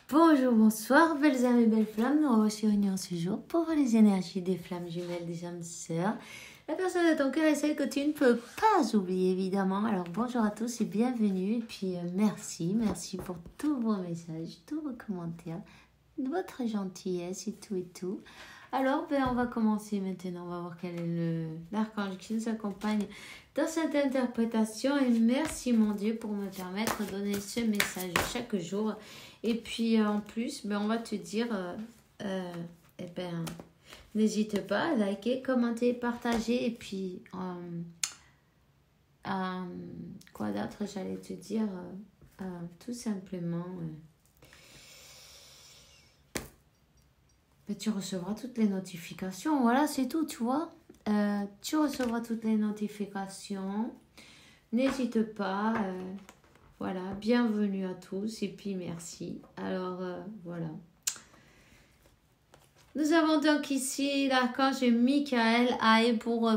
Bonjour, bonsoir, belles âmes et belles flammes. Nous revoici réunis en ce jour pour voir les énergies des flammes jumelles, des âmes sœurs. La personne de ton cœur est celle que tu ne peux pas oublier, évidemment. Alors, bonjour à tous et bienvenue. Et puis, merci pour tous vos messages, tous vos commentaires, votre gentillesse et tout. Alors, on va commencer maintenant. On va voir quel est l'archange qui nous accompagne dans cette interprétation. Et merci, mon Dieu, pour me permettre de donner ce message chaque jour. Et puis, en plus, on va te dire, n'hésite pas à liker, commenter, partager. Et puis, quoi d'autre j'allais te dire tout simplement... tu recevras toutes les notifications. Voilà, c'est tout, tu vois. Tu recevras toutes les notifications. N'hésite pas. Voilà, bienvenue à tous et puis merci. Alors, voilà. Nous avons donc ici l'archange Michael Aïe pour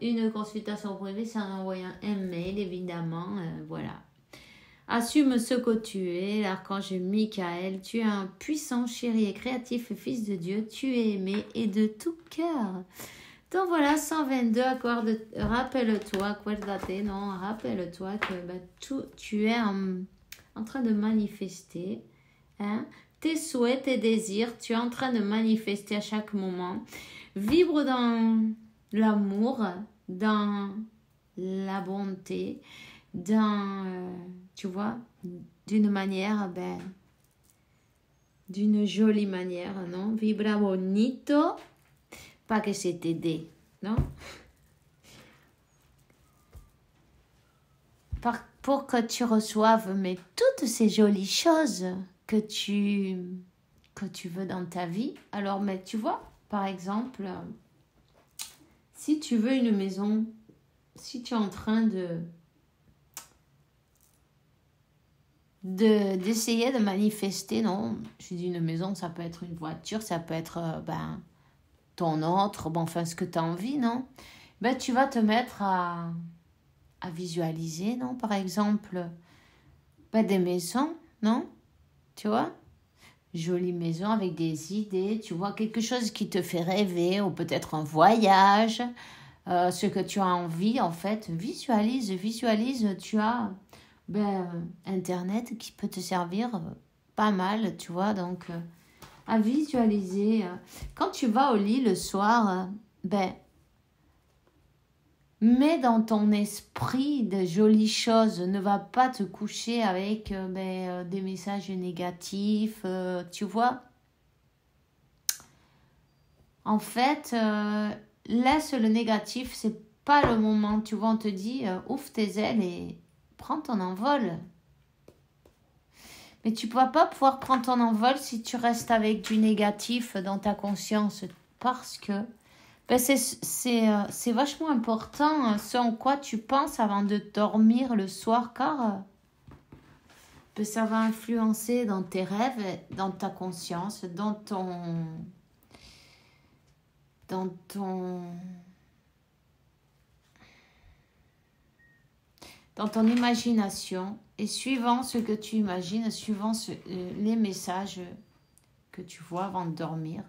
une consultation privée. C'est en envoyant un mail, évidemment. Voilà. Assume ce que tu es, l'archange Michael. Tu es un puissant, chéri et créatif fils de Dieu. Tu es aimé et de tout cœur. Donc voilà, 122 accords de... Rappelle-toi que tu es en train de manifester. Hein? Tes souhaits, tes désirs, tu es en train de manifester à chaque moment. Vibre dans l'amour, dans la bonté, tu vois, d'une manière, d'une jolie manière, non? Vibra bonito, pas que c'est t'aider, non? Pour que tu reçoives toutes ces jolies choses que tu veux dans ta vie. Alors, tu vois, par exemple, si tu veux une maison, si tu es en train d'essayer de manifester, non, je dis une maison, ça peut être une voiture, ça peut être ton autre, ce que tu as envie, non? Tu vas te mettre à visualiser, non? Par exemple, des maisons, non? Tu vois? Jolie maison avec des idées, tu vois, quelque chose qui te fait rêver, ou peut-être un voyage, ce que tu as envie, en fait, visualise, tu as Internet qui peut te servir pas mal, tu vois, donc à visualiser. Quand tu vas au lit le soir, mets dans ton esprit de jolies choses, ne va pas te coucher avec des messages négatifs, tu vois. En fait, laisse le négatif, c'est pas le moment, tu vois, on te dit, ouvre tes ailes et prends ton envol. Mais tu ne vas pas pouvoir prendre ton envol si tu restes avec du négatif dans ta conscience. Parce que c'est vachement important ce en quoi tu penses avant de dormir le soir. Car ça va influencer dans tes rêves, dans ta conscience, dans ton imagination, et suivant ce que tu imagines, suivant les messages que tu vois avant de dormir,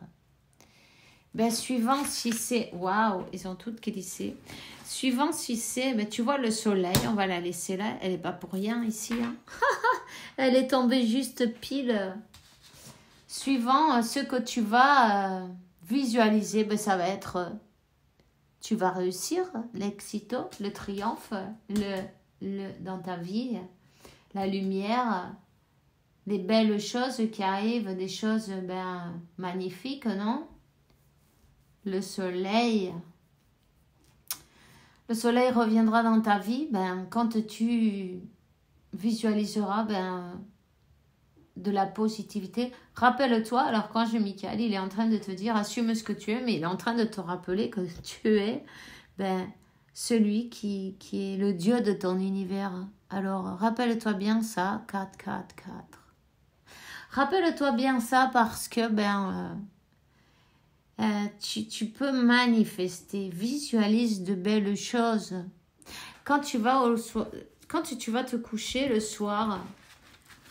suivant si c'est... Waouh, ils ont toutes glissé. Suivant si c'est... tu vois le soleil, on va la laisser là, elle n'est pas pour rien ici. Hein. Elle est tombée juste pile. Suivant ce que tu vas visualiser, ça va être... tu vas réussir, l'exito, le triomphe, dans ta vie, la lumière, les belles choses qui arrivent, des choses magnifiques, non? Le soleil reviendra dans ta vie quand tu visualiseras de la positivité. Rappelle-toi, alors quand Michael, il est en train de te dire assume ce que tu es, mais il est en train de te rappeler que tu es celui qui est le Dieu de ton univers. Alors, rappelle-toi bien ça, 4, 4, 4. Rappelle-toi bien ça parce que tu peux manifester, visualise de belles choses. Quand tu vas te coucher le soir,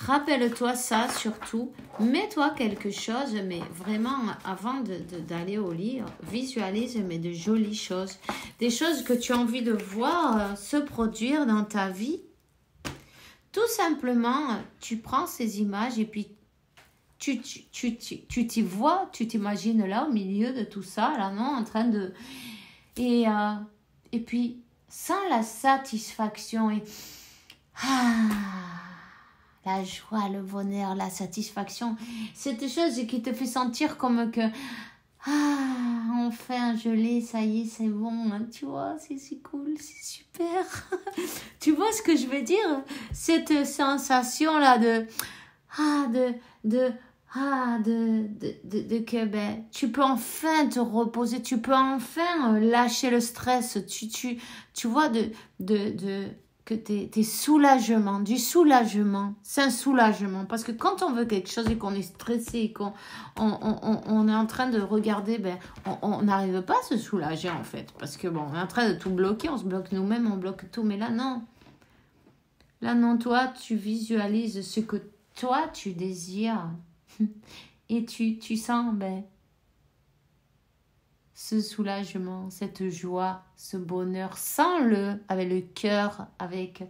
Rappelle-toi ça surtout. Mets-toi quelque chose, mais vraiment, avant d'aller au lit, visualise mais de jolies choses. Des choses que tu as envie de voir se produire dans ta vie. Tout simplement, tu prends ces images et puis tu t'y vois, tu t'imagines là au milieu de tout ça, là, non, en train de... Et puis, sans la satisfaction et... la joie, le bonheur, la satisfaction, cette chose qui te fait sentir comme que... enfin, je l'ai, ça y est, c'est bon, hein, tu vois, c'est cool, c'est super. Tu vois ce que je veux dire? Cette sensation-là de que ben, tu peux enfin te reposer, tu peux enfin lâcher le stress, tu vois, que tes soulagements, du soulagement, c'est un soulagement. Parce que quand on veut quelque chose et qu'on est stressé et qu'on on est en train de regarder, ben, on n'arrive pas à se soulager en fait. Parce que bon, on est en train de tout bloquer, on se bloque nous-mêmes, on bloque tout. Mais là, non. Là, non, toi, tu visualises ce que toi, tu désires. Et tu sens, ben, ce soulagement, cette joie, ce bonheur, sens-le avec le cœur, avec...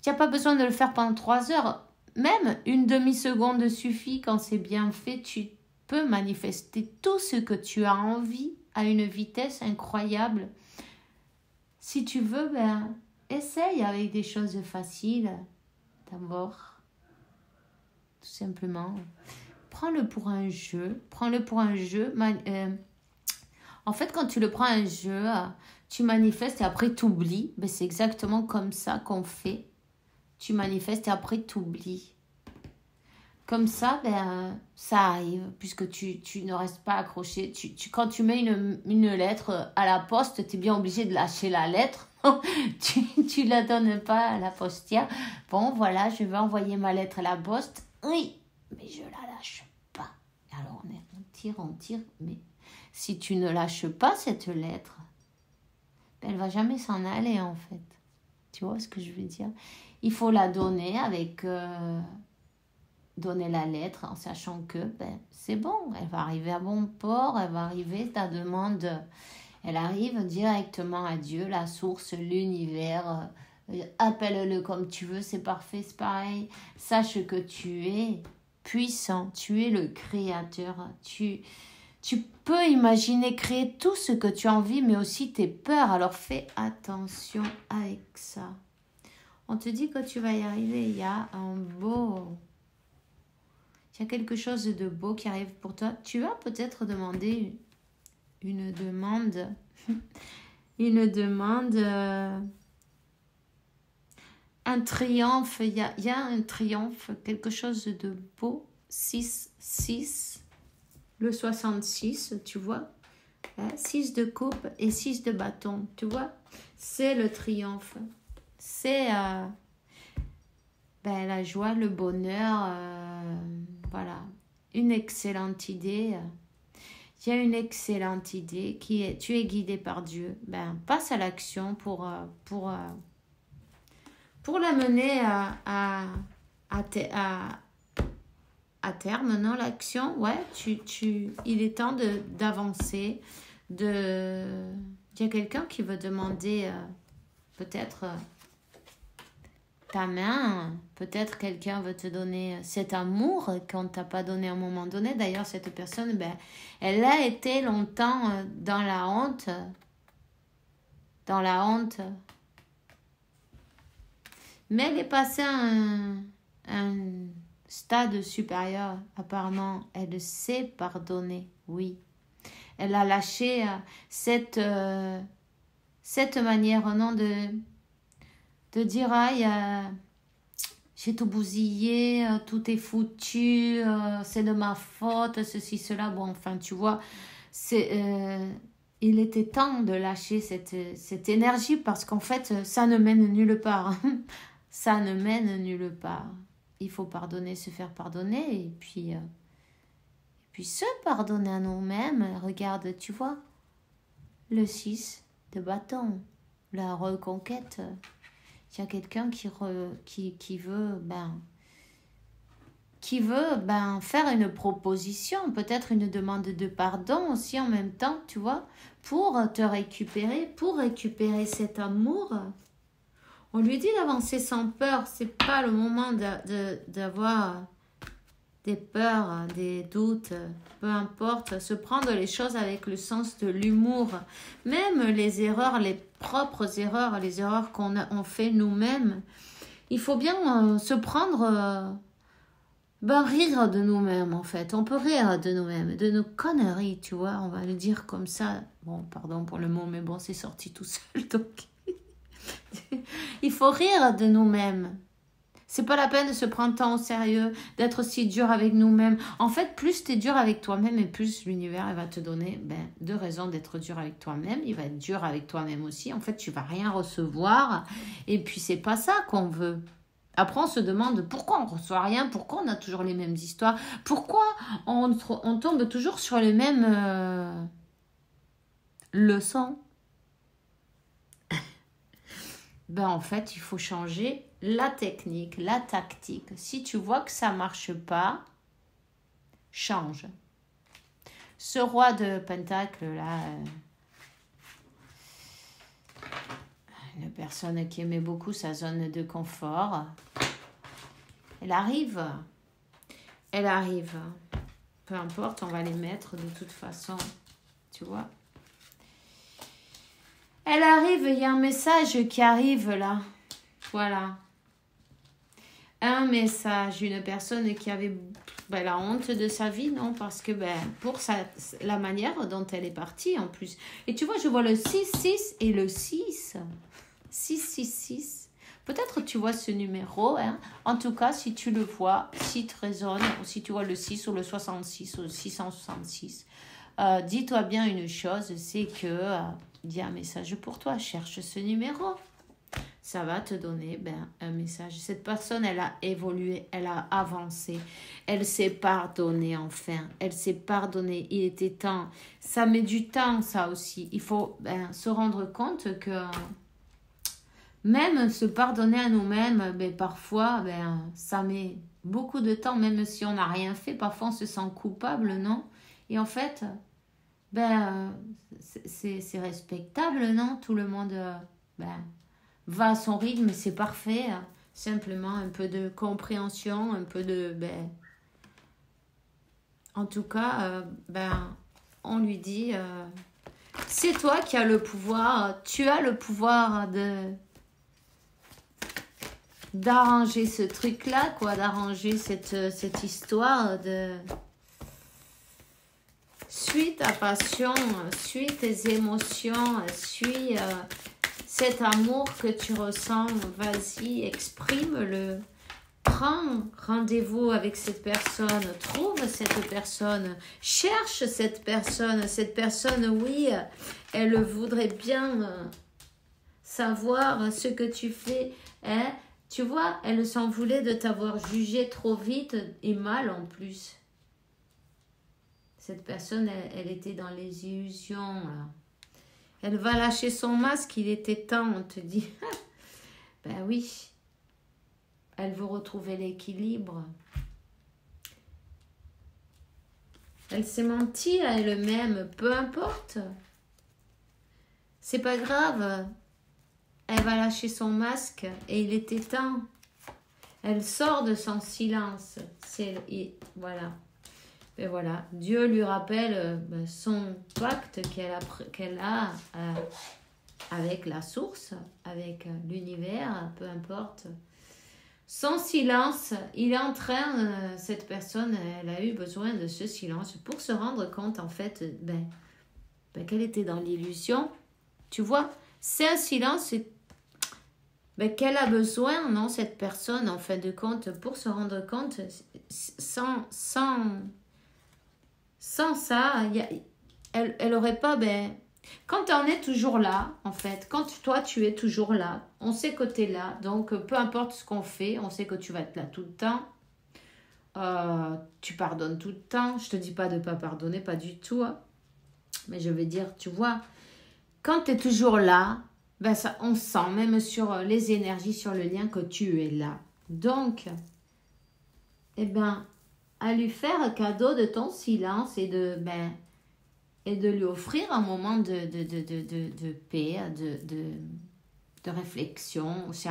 Tu n'as pas besoin de le faire pendant 3 heures. Même une demi-seconde suffit quand c'est bien fait. Tu peux manifester tout ce que tu as envie à une vitesse incroyable. Si tu veux, ben, essaye avec des choses faciles. D'abord, tout simplement. Prends-le pour un jeu. Prends-le pour un jeu. En fait, quand tu le prends un jeu, tu manifestes et après tu oublies. Ben, c'est exactement comme ça qu'on fait. Tu manifestes et après tu oublies. Comme ça, ben, ça arrive, puisque tu ne restes pas accroché. Quand tu mets une lettre à la poste, tu es bien obligé de lâcher la lettre. Tu la donnes pas à la postière. Bon, voilà, je vais envoyer ma lettre à la poste. Oui, mais je la lâche pas. Alors, on tire, mais si tu ne lâches pas cette lettre, ben, elle va jamais s'en aller, en fait. Tu vois ce que je veux dire? Il faut la donner avec... donner la lettre en sachant que ben, c'est bon, elle va arriver à bon port, elle va arriver, ta demande, elle arrive directement à Dieu, la source, l'univers, appelle-le comme tu veux, c'est parfait, c'est pareil. Sache que tu es puissant, tu es le créateur, tu peux imaginer créer tout ce que tu as envie, mais aussi tes peurs, alors fais attention avec ça. On te dit que tu vas y arriver, il y a un beau... Il y a quelque chose de beau qui arrive pour toi. Tu vas peut-être demander une demande. Une demande. Un triomphe. Il y a un triomphe. Quelque chose de beau. 6. Le 66, tu vois. 6 de coupe et 6 de bâton. Tu vois. C'est le triomphe. C'est ben, la joie, le bonheur. Voilà, une excellente idée. Il y a une excellente idée qui est, tu es guidé par Dieu. Ben, passe à l'action pour la mener à terme, non, l'action. Ouais, il est temps d'avancer. Il y a quelqu'un qui veut demander peut-être... ta main, peut-être quelqu'un veut te donner cet amour qu'on ne t'a pas donné à un moment donné. D'ailleurs, cette personne, ben, elle a été longtemps dans la honte. Mais elle est passée à un stade supérieur. Apparemment, elle sait pardonner, oui. Elle a lâché cette manière, non, de dire, aïe, j'ai tout bousillé, tout est foutu, c'est de ma faute, ceci, cela. Bon, enfin, tu vois, il était temps de lâcher cette énergie parce qu'en fait, ça ne mène nulle part. Ça ne mène nulle part. Il faut pardonner, se faire pardonner et puis se pardonner à nous-mêmes. Regarde, tu vois, le 6 de bâton, la reconquête. Il y a quelqu'un qui veut, ben, qui veut ben, faire une proposition, peut-être une demande de pardon aussi en même temps, tu vois, pour te récupérer, pour récupérer cet amour. On lui dit d'avancer sans peur, c'est pas le moment d'avoir des peurs, des doutes, peu importe, se prendre les choses avec le sens de l'humour. Même les erreurs, les propres erreurs, les erreurs on fait nous-mêmes, il faut bien se prendre, rire de nous-mêmes en fait. On peut rire de nous-mêmes, de nos conneries, tu vois, on va le dire comme ça. Bon, pardon pour le mot, mais bon, c'est sorti tout seul, donc... Il faut rire de nous-mêmes. C'est pas la peine de se prendre tant au sérieux, d'être si dur avec nous-mêmes. En fait, plus tu es dur avec toi-même et plus l'univers il va te donner deux raisons d'être dur avec toi-même. Il va être dur avec toi-même aussi. En fait, tu vas rien recevoir. Et puis, c'est pas ça qu'on veut. Après, on se demande pourquoi on reçoit rien, pourquoi on a toujours les mêmes histoires, pourquoi on tombe toujours sur les mêmes leçons. En fait, il faut changer la technique, la tactique. Si tu vois que ça ne marche pas, change. Ce roi de Pentacle, là, une personne qui aimait beaucoup sa zone de confort, elle arrive. Peu importe, on va les mettre de toute façon, tu vois. Elle arrive, il y a un message qui arrive là. Voilà. Un message, une personne qui avait la honte de sa vie, non? Parce que pour la manière dont elle est partie en plus. Et tu vois, je vois le 6-6 et le 6. 6-6-6. Peut-être tu vois ce numéro. Hein? En tout cas, si tu le vois, si tu résonnes, ou si tu vois le 6 ou le 66 ou le 666, dis-toi bien une chose, c'est que... il y a un message pour toi, cherche ce numéro. Ça va te donner un message. Cette personne, elle a évolué, elle a avancé, elle s'est pardonnée enfin, elle s'est pardonnée, il était temps. Ça met du temps, ça aussi. Il faut se rendre compte que même se pardonner à nous-mêmes, parfois, ça met beaucoup de temps, même si on n'a rien fait. Parfois, on se sent coupable, non? Et en fait... c'est respectable, non? Tout le monde va à son rythme, c'est parfait. Simplement un peu de compréhension, un peu de... en tout cas, on lui dit, c'est toi qui as le pouvoir, tu as le pouvoir d'arranger ce truc-là, quoi, d'arranger cette histoire de... Suis ta passion, suis tes émotions, suis cet amour que tu ressens. Vas-y, exprime-le. Prends rendez-vous avec cette personne. Trouve cette personne. Cherche cette personne. Cette personne, oui, elle voudrait bien savoir ce que tu fais. Hein? Tu vois, elle s'en voulait de t'avoir jugé trop vite et mal en plus. Cette personne, elle était dans les illusions. Là. Elle va lâcher son masque, il était temps, on te dit. Oui, elle veut retrouver l'équilibre. Elle s'est mentie à elle-même, peu importe. C'est pas grave. Elle va lâcher son masque et il était temps. Elle sort de son silence. Voilà. Et voilà, Dieu lui rappelle son pacte qu'elle a avec la source, avec l'univers, peu importe. Son silence, il est en train, cette personne, elle a eu besoin de ce silence pour se rendre compte en fait qu'elle était dans l'illusion. Tu vois, c'est un silence qu'elle a besoin, non, cette personne, en fin de compte, pour se rendre compte, sans ça, elle aurait pas... quand on est toujours là, en fait, quand toi, tu es toujours là, on sait que tu es là, donc peu importe ce qu'on fait, on sait que tu vas être là tout le temps, tu pardonnes tout le temps, je te dis pas de pas pardonner, pas du tout, hein. Mais je veux dire, tu vois, quand tu es toujours là, ça, on sent, même sur les énergies, sur le lien, que tu es là. Donc, à lui faire cadeau de ton silence et de lui offrir un moment de paix, de réflexion. Aussi,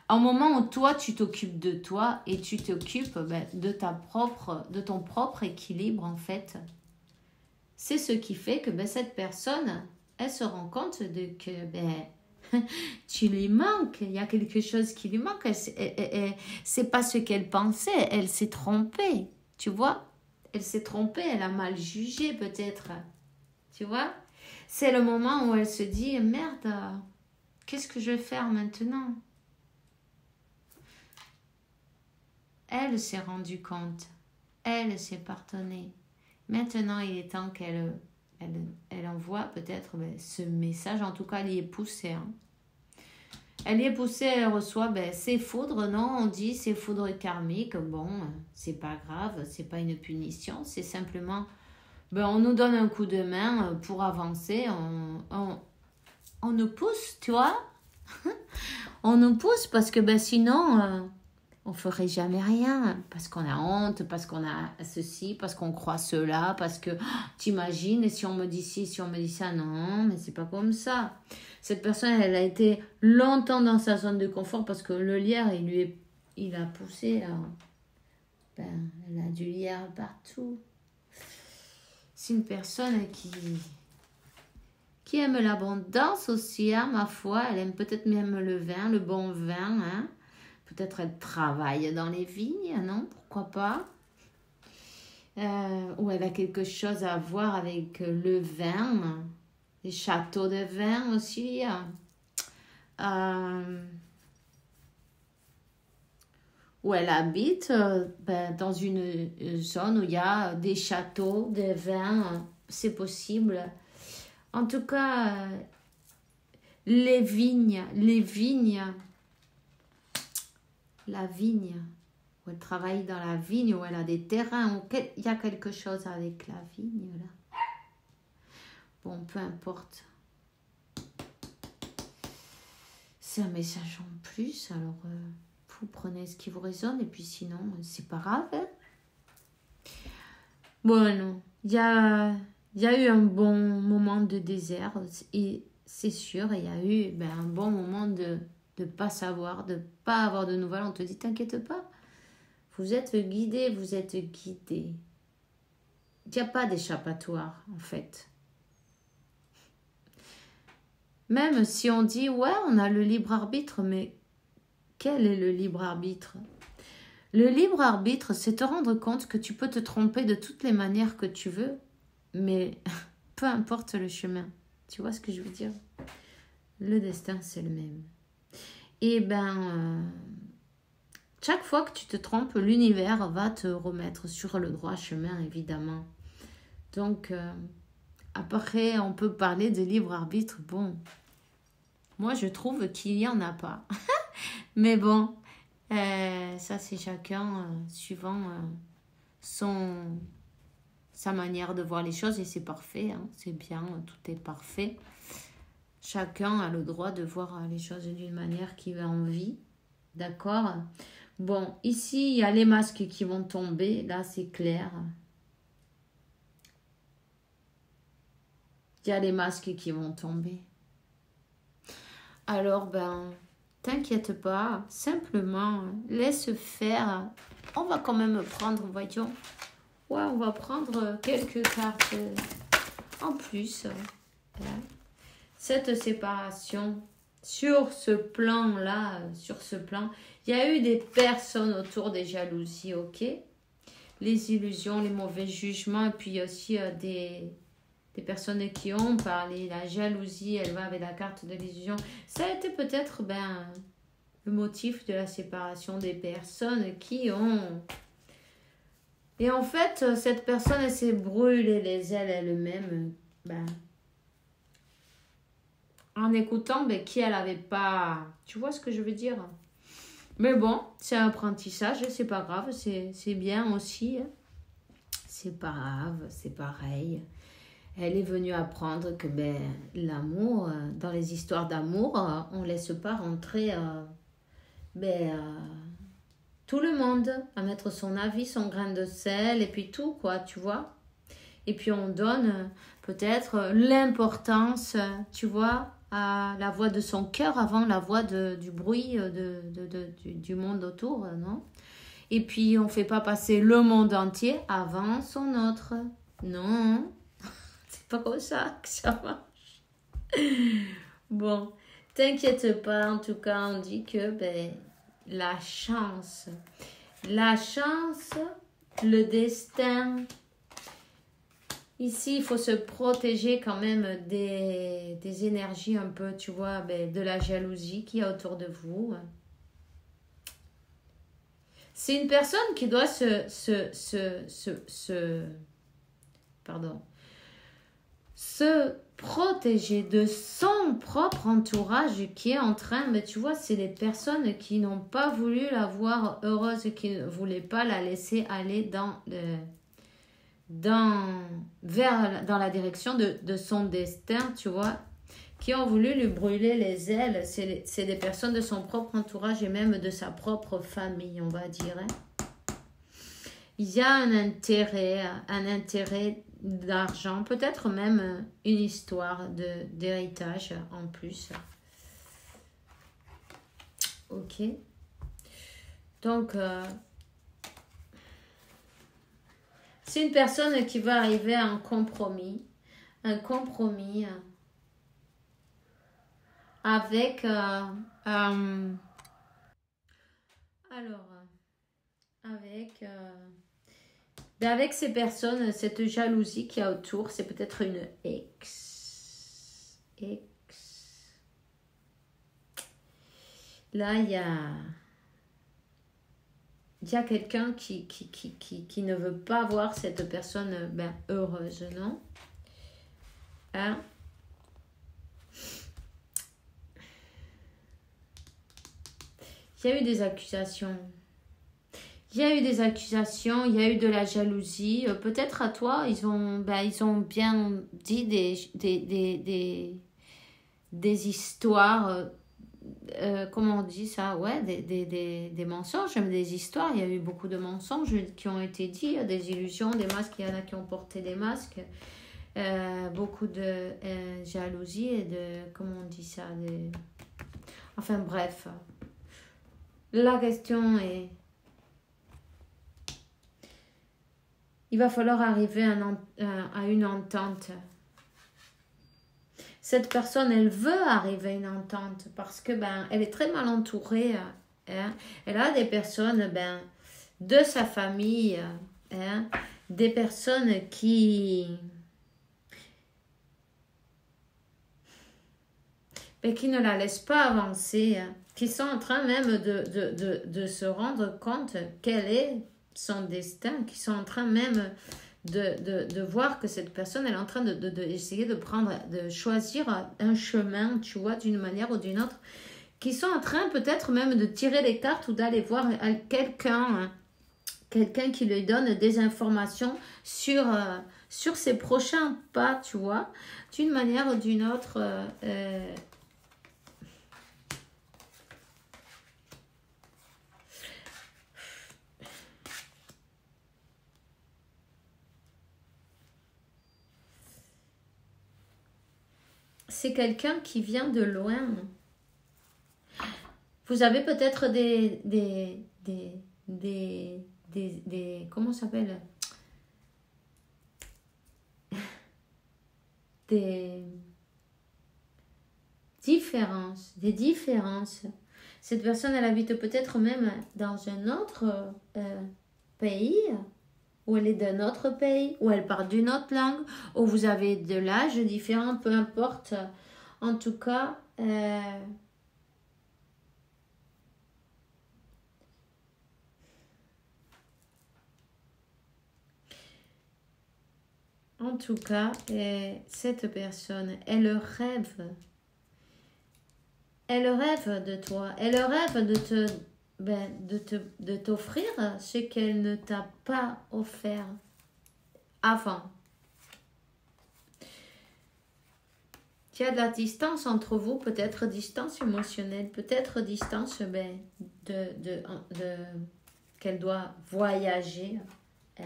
un moment où toi, tu t'occupes de toi et tu t'occupes de ton propre équilibre, en fait. C'est ce qui fait que cette personne, elle se rend compte que tu lui manques. Il y a quelque chose qui lui manque. C'est pas ce qu'elle pensait. Elle s'est trompée. Tu vois? Elle s'est trompée. Elle a mal jugé, peut-être. Tu vois? C'est le moment où elle se dit, merde, qu'est-ce que je vais faire maintenant? Elle s'est rendue compte. Elle s'est pardonnée. Maintenant, il est temps qu'elle envoie peut-être ce message. En tout cas, elle y est poussée. Hein. Elle y est poussée, elle reçoit ses foudres. Non, on dit ces foudres karmiques. Bon, c'est pas grave, c'est pas une punition. C'est simplement, on nous donne un coup de main pour avancer. On nous pousse, tu vois. On nous pousse parce que sinon... on ferait jamais rien parce qu'on a honte, parce qu'on a ceci, parce qu'on croit cela, parce que t'imagines, si on me dit ci, si on me dit ça, non, mais c'est pas comme ça. Cette personne, elle a été longtemps dans sa zone de confort parce que le lierre, il a poussé, elle a du lierre partout. C'est une personne qui aime l'abondance aussi, hein, ma foi. Elle aime peut-être même le vin, le bon vin, hein. Peut-être elle travaille dans les vignes, non? Pourquoi pas? Ou elle a quelque chose à voir avec le vin, les châteaux de vin aussi. Où elle habite dans une zone où il y a des châteaux de vin, c'est possible. En tout cas, les vignes, la vigne, où elle travaille dans la vigne, où elle a des terrains, où il y a quelque chose avec la vigne, là. Bon, peu importe. C'est un message en plus, alors vous prenez ce qui vous résonne, et puis sinon, c'est pas grave. Hein. Bon, non, il y a eu un bon moment de désert, et c'est sûr, il y a eu un bon moment de pas savoir, de pas avoir de nouvelles. On te dit, t'inquiète pas, vous êtes guidé, vous êtes guidé. Il n'y a pas d'échappatoire, en fait. Même si on dit, ouais, on a le libre arbitre, mais quel est le libre arbitre? Le libre arbitre, c'est te rendre compte que tu peux te tromper de toutes les manières que tu veux, mais peu importe le chemin. Tu vois ce que je veux dire? Le destin, c'est le même. Et chaque fois que tu te trompes, l'univers va te remettre sur le droit chemin, évidemment. Donc, après, on peut parler de libre arbitre. Bon, moi, je trouve qu'il n'y en a pas. Mais bon, ça, c'est chacun suivant sa manière de voir les choses. Et c'est parfait, hein, c'est bien, tout est parfait. Chacun a le droit de voir les choses d'une manière qu'il a envie. D'accord? Bon, ici, il y a les masques qui vont tomber. Là, c'est clair. Il y a les masques qui vont tomber. Alors, t'inquiète pas. Simplement, laisse faire. On va quand même prendre, voyons. Ouais, on va prendre quelques cartes en plus. Voilà. Cette séparation, sur ce plan-là, il y a eu des personnes autour des jalousies, ok? Les illusions, les mauvais jugements, et puis aussi des personnes qui ont parlé. La jalousie, elle va avec la carte de l'illusion. Ça a été peut-être le motif de la séparation des personnes qui ont... Et en fait, cette personne, elle s'est brûlée les ailes elle-même. En écoutant qui elle avait pas... Tu vois ce que je veux dire? Mais bon, c'est un apprentissage, c'est pas grave, c'est bien aussi. C'est pas grave, c'est pareil. Elle est venue apprendre que l'amour, dans les histoires d'amour, on laisse pas rentrer tout le monde, à mettre son avis, son grain de sel, et puis tout, quoi, tu vois. Et puis on donne peut-être l'importance, tu vois, à la voix de son cœur avant la voix du bruit du monde autour, non? Et puis on ne fait pas passer le monde entier avant son autre. Non, c'est pas comme ça que ça marche. Bon, t'inquiète pas, en tout cas, on dit que ben, la chance, le destin. Ici, il faut se protéger quand même des énergies un peu, tu vois, ben, de la jalousie qu'il y a autour de vous. C'est une personne qui doit se protéger de son propre entourage qui est en train, mais tu vois, c'est les personnes qui n'ont pas voulu la voir heureuse, qui ne voulaient pas la laisser aller dans la direction de son destin, tu vois, qui ont voulu lui brûler les ailes. C'est des personnes de son propre entourage et même de sa propre famille, on va dire. Hein. Il y a un intérêt d'argent, peut-être même une histoire d'héritage en plus. Ok. Donc, c'est une personne qui va arriver à un compromis avec avec ces personnes, cette jalousie qu'il y a autour, c'est peut-être une ex. Là, il y a quelqu'un qui ne veut pas voir cette personne heureuse, non? Hein? Il y a eu des accusations. Il y a eu de la jalousie. Peut-être à toi, ils ont bien dit des histoires, comment on dit ça? Ouais, des mensonges, même des histoires. Il y a eu beaucoup de mensonges qui ont été dits, des illusions, des masques. Il y en a qui ont porté des masques. Beaucoup de jalousie et de, comment on dit ça? Enfin bref. La question est... Il va falloir arriver à une entente. Cette personne, elle veut arriver à une entente parce que elle est très mal entourée. Hein. Elle a des personnes de sa famille, hein, des personnes qui ne la laissent pas avancer, hein, qui sont en train même de se rendre compte quel est son destin, qui sont en train même de voir que cette personne elle est en train d'essayer de choisir un chemin, tu vois, d'une manière ou d'une autre, qui sont en train peut-être même de tirer les cartes ou d'aller voir quelqu'un qui lui donne des informations sur ses prochains pas, tu vois, d'une manière ou d'une autre. C'est quelqu'un qui vient de loin. Vous avez peut-être des comment ça s'appelle? Des différences. Cette personne, elle habite peut-être même dans un autre pays, ou elle est d'un autre pays, ou elle parle d'une autre langue, ou vous avez de l'âge différent, peu importe. En tout cas, cette personne, elle rêve de toi, elle rêve de t'offrir ce qu'elle ne t'a pas offert avant. Il y a de la distance entre vous, peut-être distance émotionnelle, peut-être distance qu'elle doit voyager. Hein.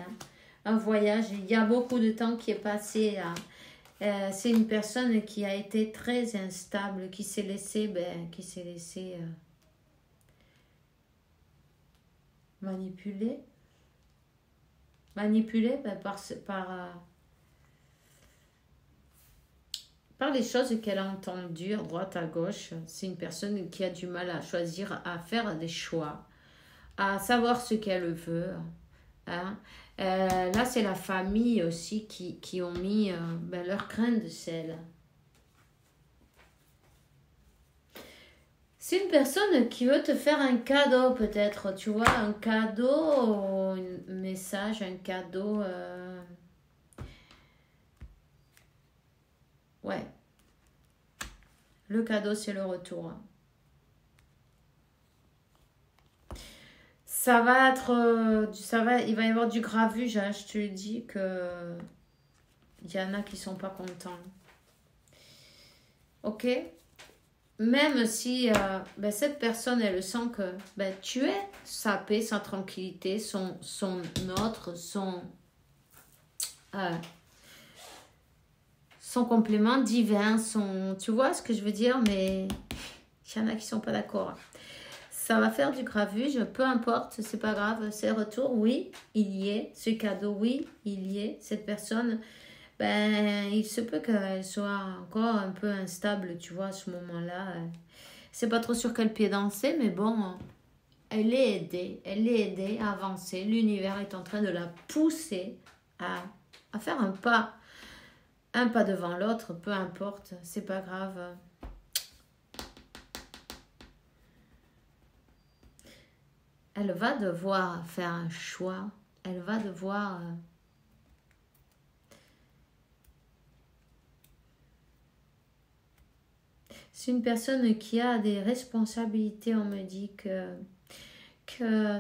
Un voyage, il y a beaucoup de temps qui est passé. Hein. C'est une personne qui a été très instable, qui s'est laissée manipuler. Manipuler par les choses qu'elle a entendues à droite, à gauche. C'est une personne qui a du mal à choisir, à faire des choix, à savoir ce qu'elle veut. Hein. Là, c'est la famille aussi qui ont mis leur grain de sel. C'est une personne qui veut te faire un cadeau peut-être, tu vois, un cadeau, un message, un cadeau. Ouais. Le cadeau, c'est le retour. Ça va être, il va y avoir du gravuge, hein, je te le dis que il y en a qui sont pas contents. Ok? Même si cette personne, elle sent que tu es sa paix, sa tranquillité, son complément divin, tu vois ce que je veux dire, mais il y en a qui sont pas d'accord. Ça va faire du gravuge, peu importe, c'est pas grave, c'est le retour, oui, il y est, ce cadeau, oui, il y est, cette personne, il se peut qu'elle soit encore un peu instable, tu vois, à ce moment-là. C'est pas trop sur quel pied danser, mais bon, elle est aidée à avancer. L'univers est en train de la pousser à faire un pas devant l'autre, peu importe, c'est pas grave. Elle va devoir faire un choix. Elle va devoir... C'est une personne qui a des responsabilités. On me dit que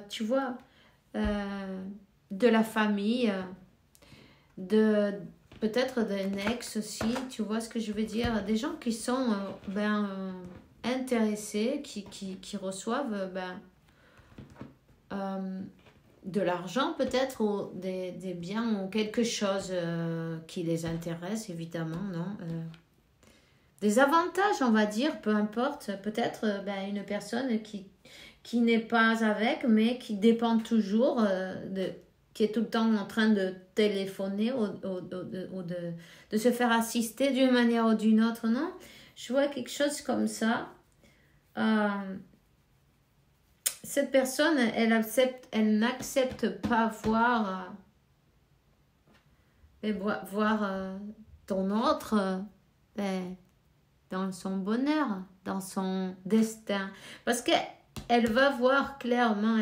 tu vois, de la famille, peut-être d'un ex aussi, tu vois ce que je veux dire. Des gens qui sont intéressés, qui reçoivent... de l'argent peut-être ou des biens ou quelque chose qui les intéresse évidemment, non des avantages on va dire, peu importe, peut-être une personne qui n'est pas avec mais qui dépend toujours qui est tout le temps en train de téléphoner ou de se faire assister d'une manière ou d'une autre, non, je vois quelque chose comme ça. Cette personne, elle n'accepte pas voir ton autre dans son bonheur, dans son destin. Parce qu'elle va voir clairement,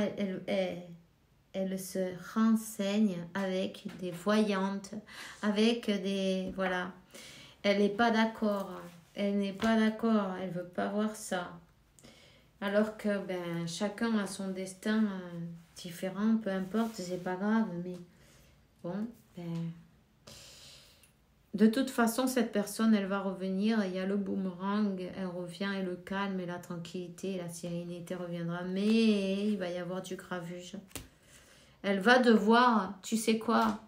elle se renseigne avec des voyantes, avec des... Voilà. Elle n'est pas d'accord. Elle n'est pas d'accord. Elle ne veut pas voir ça. Alors que chacun a son destin différent, peu importe, c'est pas grave, mais bon, de toute façon, cette personne, elle va revenir, il y a le boomerang, elle revient et le calme et la tranquillité, la sérénité reviendra, mais il va y avoir du gravuge. Elle va devoir, tu sais quoi,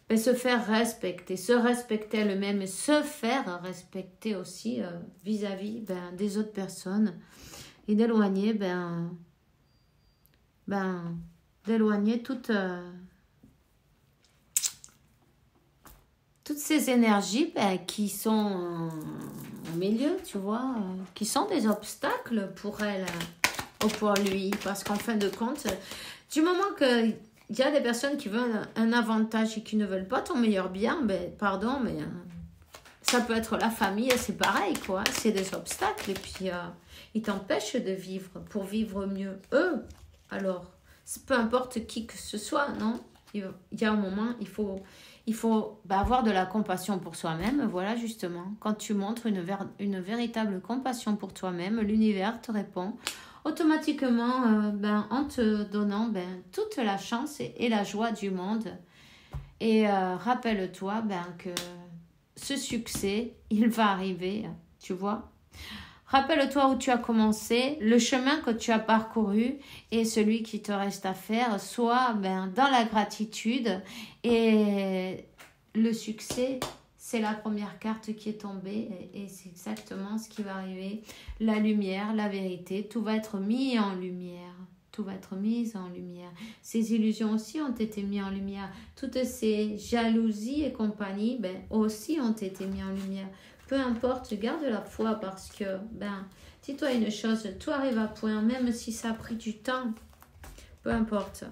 se faire respecter elle-même et se faire respecter aussi vis-à-vis des autres personnes. Et d'éloigner, d'éloigner toutes ces énergies qui sont au milieu, tu vois, qui sont des obstacles pour elle ou pour lui. Parce qu'en fin de compte, du moment qu'il y a des personnes qui veulent un avantage et qui ne veulent pas ton meilleur bien, pardon, mais ça peut être la famille, c'est pareil, quoi. C'est des obstacles et puis... ils t'empêchent de vivre pour vivre mieux eux. Alors, peu importe qui que ce soit, non? Il y a un moment, il faut avoir de la compassion pour soi-même. Voilà, justement. Quand tu montres une véritable compassion pour toi-même, l'univers te répond automatiquement en te donnant toute la chance et la joie du monde. Et rappelle-toi que ce succès, il va arriver, tu vois. Rappelle-toi où tu as commencé, le chemin que tu as parcouru et celui qui te reste à faire. Sois dans la gratitude et le succès, c'est la première carte qui est tombée et c'est exactement ce qui va arriver. La lumière, la vérité, tout va être mis en lumière. Tout va être mis en lumière. Ces illusions aussi ont été mises en lumière. Toutes ces jalousies et compagnie aussi ont été mises en lumière. Peu importe, garde la foi parce que, dis-toi une chose, tout arrive à point, même si ça a pris du temps. Peu importe.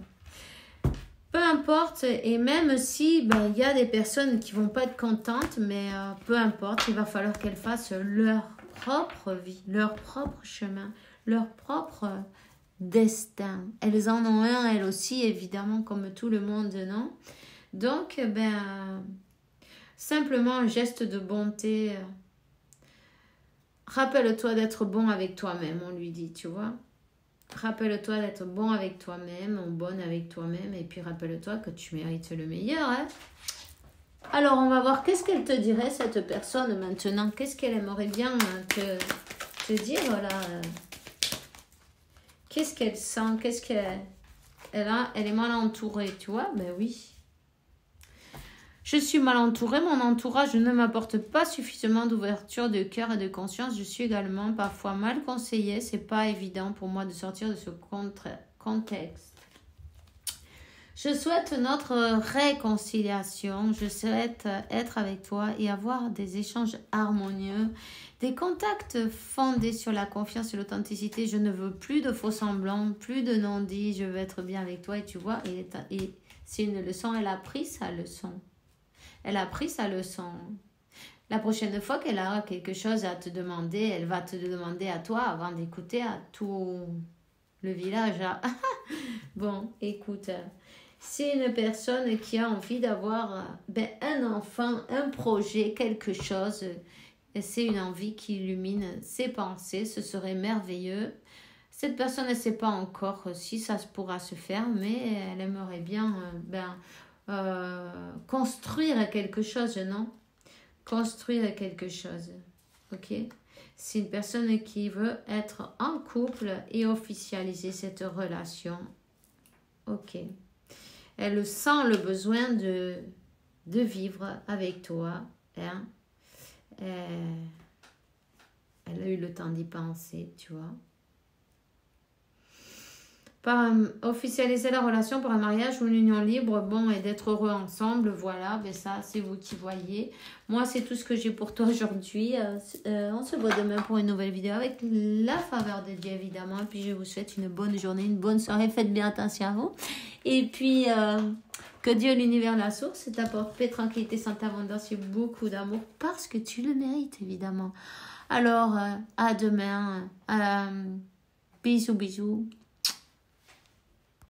Peu importe, et même si il y a des personnes qui vont pas être contentes, mais peu importe, il va falloir qu'elles fassent leur propre vie, leur propre chemin, leur propre destin. Elles en ont un, elles aussi, évidemment, comme tout le monde, non? Donc, simplement un geste de bonté. Rappelle-toi d'être bon avec toi-même, on lui dit, tu vois. Rappelle-toi d'être bon avec toi-même, ou bonne avec toi-même, et puis rappelle-toi que tu mérites le meilleur. Hein. Alors, on va voir qu'est-ce qu'elle te dirait, cette personne, maintenant. Qu'est-ce qu'elle aimerait bien te dire, là. Qu'est-ce qu'elle sent, qu'est-ce qu'elle a. Elle est mal entourée, tu vois. Ben oui. Je suis mal entourée, mon entourage ne m'apporte pas suffisamment d'ouverture de cœur et de conscience. Je suis également parfois mal conseillée. C'est pas évident pour moi de sortir de ce contexte. Je souhaite notre réconciliation. Je souhaite être avec toi et avoir des échanges harmonieux, des contacts fondés sur la confiance et l'authenticité. Je ne veux plus de faux semblants, plus de non-dits. Je veux être bien avec toi et tu vois, et c'est une leçon. Elle a pris sa leçon. Elle a pris sa leçon. La prochaine fois qu'elle a quelque chose à te demander, elle va te demander à toi avant d'écouter à tout le village. Bon, écoute, c'est une personne qui a envie d'avoir un enfant, un projet, quelque chose. C'est une envie qui illumine ses pensées. Ce serait merveilleux. Cette personne ne sait pas encore si ça pourra se faire, mais elle aimerait bien... construire quelque chose, non? Construire quelque chose, ok? C'est une personne qui veut être en couple et officialiser cette relation, ok? Elle sent le besoin de vivre avec toi, hein? Elle a eu le temps d'y penser, tu vois? Officialiser la relation pour un mariage ou une union libre, et d'être heureux ensemble, voilà, ça c'est vous qui voyez. Moi c'est tout ce que j'ai pour toi aujourd'hui. On se voit demain pour une nouvelle vidéo avec la faveur de Dieu évidemment. Et puis je vous souhaite une bonne journée, une bonne soirée, faites bien attention à vous. Et puis que Dieu, l'univers, la source, t'apporte paix, tranquillité, santé, abondance et beaucoup d'amour parce que tu le mérites évidemment. Alors à demain, bisous bisous.